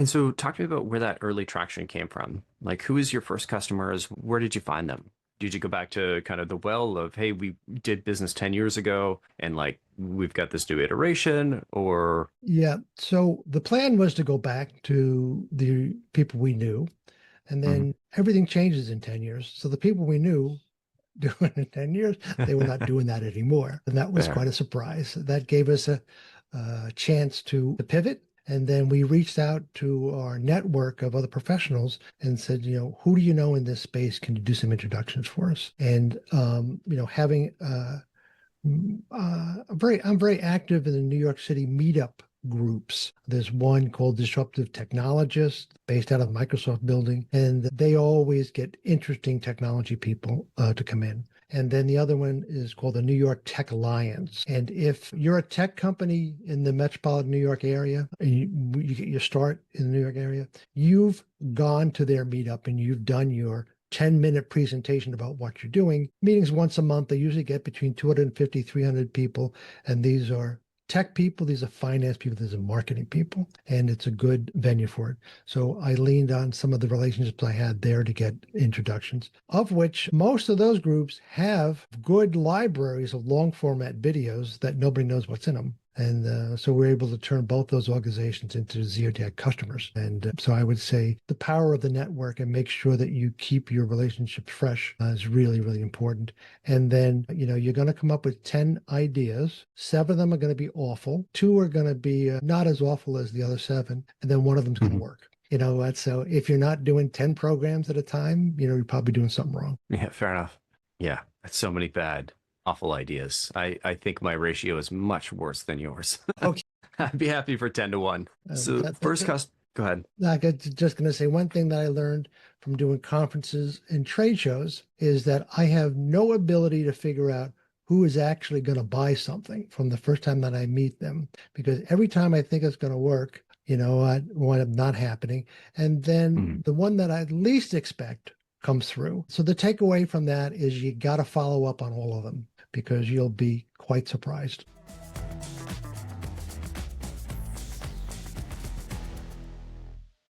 And so talk to me about where that early traction came from. Like, who was your first customers? Where did you find them? Did you go back to kind of the well of, hey, we did business 10 years ago and like we've got this new iteration or Yeah. So the plan was to go back to the people we knew, and Mhm. then everything changes in 10 years. So the people we knew doing in 10 years, they were not doing that anymore. And that was quite Fair. a surprise. That gave us a chance to pivot. And then we reached out to our network of other professionals and said, who do you know in this space? Can you do some introductions for us? And, having I'm very active in the New York City meetup groups. There's one called Disruptive Technologists based out of the Microsoft building, and they always get interesting technology people to come in. And then the other one is called the New York Tech Alliance. And if you're a tech company in the metropolitan New York area, and you get your start in the New York area, you've gone to their meetup and you've done your 10-minute presentation about what you're doing. Meetings once a month. They usually get between 250, 300 people. And these are tech people, these are finance people, these are marketing people. And it's a good venue for it. So I leaned on some of the relationships I had there to get introductions, of which most of those groups have good libraries of long format videos that nobody knows what's in them. And so we're able to turn both those organizations into Zeotech customers. And so I would say the power of the network and make sure that you keep your relationships fresh is really, really important. And then, you're going to come up with 10 ideas. 7 of them are going to be awful. 2 are going to be not as awful as the other 7. And then one of them is going to Mhm. work. So if you're not doing 10 programs at a time, you're probably doing something wrong. Yeah, fair enough. Yeah, that's so many bad, awful ideas. I think my ratio is much worse than yours. Okay. I'd be happy for 10 to 1. So first cost, go ahead. Like I just going to say one thing that I learned from doing conferences and trade shows is that I have no ability to figure out who is actually going to buy something from the first time that I meet them, because every time I think it's going to work, I wind up not happening. And then Mhm. the one that I least expect comes through. So the takeaway from that is you got to follow up on all of them because you'll be quite surprised.